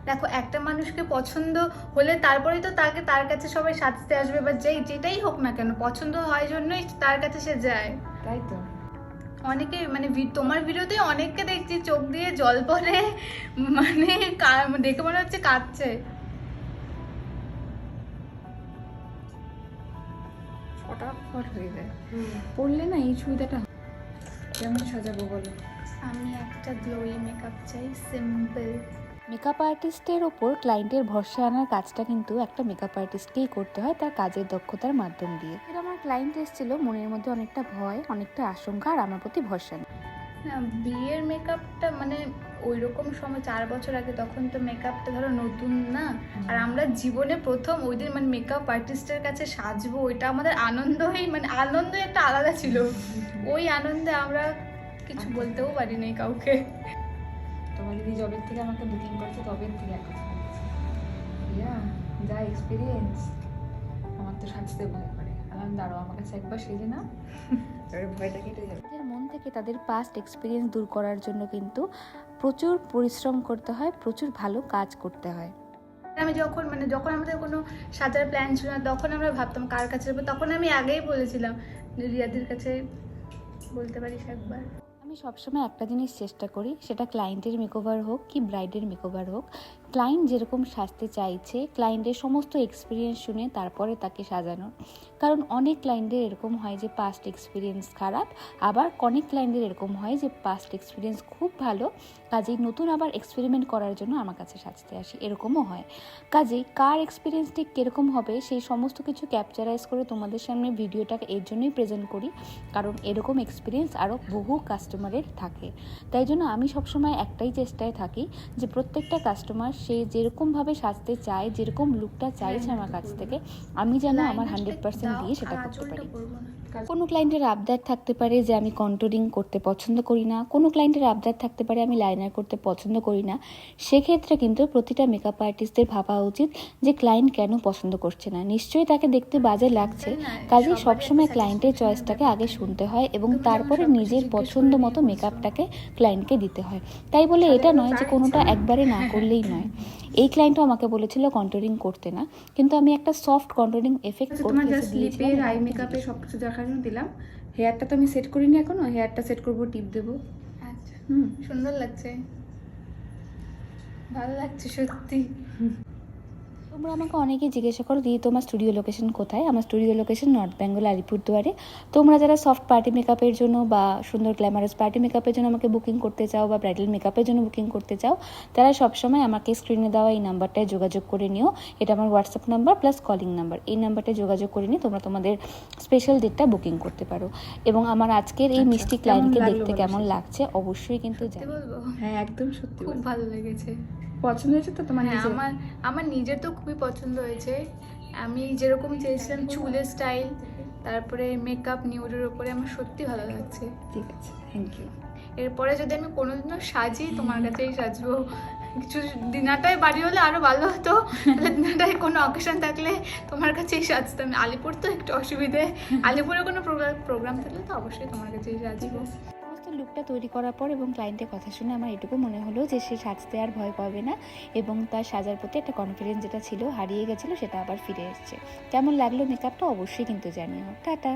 দেখো একটা মানুষকে পছন্দ হলে তারপরেই তো তার কাছে সবাই সাজতে আসবে, বা যেটাই হোক না কেন, পছন্দ হয় জন্যই তার কাছে সে যায়। তাই তো। অনেকে মানে তোমার ভিডিওতে অনেককে দেখছি চোখ দিয়ে জল পড়ে, মানে দেখে মনে হচ্ছে কাঁদছে। ফটাফট হয়ে যায় পড়লে না এই সুবিধাটা। কেমন সাজাবো বলো? আমি একটা গ্লোয়ি মেকআপ চাই, সিম্পল। মেকআপ আর্টিস্টের ওপর ক্লায়েন্টের ভরসা আনার কাজটা কিন্তু একটা মেকআপ আর্টিস্টকেই করতে হয় তার কাজের দক্ষতার মাধ্যম দিয়ে। এর আমার ক্লায়েন্ট এসেছিল মনের মধ্যে অনেকটা ভয়, অনেকটা আশঙ্কা আর আমার প্রতি ভরসা নেই। না, বিয়ের মেকআপটা মানে ওই রকম সময় 4 বছর আগে, তখন তো মেকআপটা ধরো নতুন না। আর আমরা জীবনে প্রথম ওই দিন মানে মেকআপ আর্টিস্টের কাছে সাজবো, ওইটা আমাদের আনন্দই, মানে আনন্দই একটা আলাদা ছিল। ওই আনন্দে আমরা কিছু বলতেও পারিনি কাউকে। তোমার দিদি জবের থেকে আমাকে বুকিং করছে, তবের থেকে এক কথা বলছে, ইয়া যা এক্সপিরিয়েন্স। আমার তো সাজতে ভয় করে, আমি দাঁড়াও আমার কাছে একবার সেজে না, তারপরে ভয়টা কেটে যাবে। তাদের মন থেকে তাদের পাস্ট এক্সপিরিয়েন্স দূর করার জন্য কিন্তু প্রচুর পরিশ্রম করতে হয়, প্রচুর ভালো কাজ করতে হয়। আমি যখন আমাদের কোনো সাজার প্ল্যান ছিল না, তখন আমরা ভাবতাম কার কাছে যাবো, তখন আমি আগেই বলেছিলাম যে রিয়াদির কাছে বলতে পারিস একবার। আমি সবসময় একটা জিনিস চেষ্টা করি, সেটা ক্লায়েন্টের মেকওভার হোক কি ব্রাইডের মেকওভার হোক, ক্লায়েন্ট যেরকম সাজতে চাইছে ক্লায়েন্টের সমস্ত এক্সপিরিয়েন্স শুনে তারপরে তাকে সাজানো। কারণ অনেক ক্লায়েন্টের এরকম হয় যে পাস্ট এক্সপিরিয়েন্স খারাপ, আবার অনেক ক্লায়েন্টের এরকম হয় যে পাস্ট এক্সপিরিয়েন্স খুব ভালো, কাজেই নতুন আবার এক্সপেরিমেন্ট করার জন্য আমার কাছে সাজতে আসি, এরকমও হয়। কাজেই কার এক্সপিরিয়েন্স ঠিক কীরকম হবে সেই সমস্ত কিছু ক্যাপচারাইজ করে তোমাদের সামনে ভিডিওটাকে এর জন্যই প্রেজেন্ট করি, কারণ এরকম এক্সপিরিয়েন্স আরও বহু কাস্টমারের থাকে। তাই জন্য আমি সবসময় একটাই চেষ্টায় থাকি যে প্রত্যেকটা কাস্টমার সে যেরকমভাবে সাজতে চায়, যেরকম লুকটা চাইছে আমার কাছ থেকে, আমি যেন আমার 100% দিয়ে সেটা করতে পারি। কোনো ক্লায়েন্টের আবদার থাকতে পারে যে আমি কন্ট্রোলিং করতে পছন্দ করি না, কোনো ক্লায়েন্টের আবদার থাকতে পারে আমি লাইনার করতে পছন্দ করি না। সেক্ষেত্রে কিন্তু প্রতিটা মেকআপ আর্টিস্টদের ভাবা উচিত যে ক্লায়েন্ট কেন পছন্দ করছে না, নিশ্চয়ই তাকে দেখতে বাজে লাগছে। কাজেই সবসময় ক্লায়েন্টের চয়েসটাকে আগে শুনতে হয় এবং তারপরে নিজের পছন্দ মতো মেকআপটাকে ক্লায়েন্টকে দিতে হয়। তাই বলে এটা নয় যে কোনোটা একবারে না করলেই নয়। এই ক্লায়েন্টও আমাকে বলেছিল কন্ট্রোলিং করতে না, কিন্তু আমি একটা সফট কন্ট্রোলিং এফেক্ট তোমার জাস্ট লিপের আই মেকআপে সব কিছু দেখার জন্য দিলাম। হেয়ারটা তো আমি সেট করিনি এখনো, হেয়ারটা সেট করবো, টিপ দেবো। আচ্ছা, সুন্দর লাগছে, ভালো লাগছে সত্যি। তোমরা আমাকে অনেকেই জিজ্ঞাসা করো দিদি তোমার স্টুডিও লোকেশন কোথায়? আমার স্টুডিও লোকেশন নর্থ বেঙ্গল আলিপুরদুয়ারে। তোমরা যারা সফট পার্টি মেকআপের জন্য বা সুন্দর গ্ল্যামারাস পার্টি মেকআপের জন্য আমাকে বুকিং করতে চাও বা ব্রাইডাল মেকআপের জন্য বুকিং করতে চাও, তারা সবসময় আমাকে স্ক্রিনে দেওয়া এই নাম্বারটায় যোগাযোগ করে নিও। এটা আমার WhatsApp number plus calling number. এই নাম্বারটায় যোগাযোগ করে নিয়ে তোমরা তোমাদের স্পেশাল ডেটটা বুকিং করতে পারো। এবং আমার আজকের এই মিষ্টি ক্লায়েন্টকে দেখতে কেমন লাগছে অবশ্যই কিন্তু জানি। বলবো হ্যাঁ একদম সত্যি, খুব ভালো লেগেছে। পছন্দ হয়েছে তো তোমার? হ্যাঁ, আমার নিজের তো খুবই পছন্দ হয়েছে। আমি যেরকম চেয়েছিলাম চুলের স্টাইল, তারপরে মেকআপ নিউডের ওপরে আমার সত্যি ভালো লাগছে। ঠিক আছে, থ্যাংক ইউ। এরপরে যদি আমি কোনোদিনও সাজি তোমার কাছেই সাজবো। কিছু দিনাটায় বাড়ি হলে আরো ভালো হতো, দিনাটায় কোনো অকেশন থাকলে তোমার কাছেই সাজতাম। আলিপুর তো একটু অসুবিধে, আলিপুরে কোনো প্রোগ্রাম থাকলে তো অবশ্যই তোমার কাছেই সাজবো। সমস্ত লুকটা তৈরি করার পর এবং ক্লায়েন্টের কথা শুনে আমার এটুকু মনে হলো যে সে সাজতে আর ভয় পাবে না এবং তার সাজার প্রতি একটা কনফিডেন্স যেটা ছিল হারিয়ে গেছিলো সেটা আবার ফিরে এসছে। কেমন লাগলো মেকআপটা অবশ্যই কিন্তু জানিও। টাটা।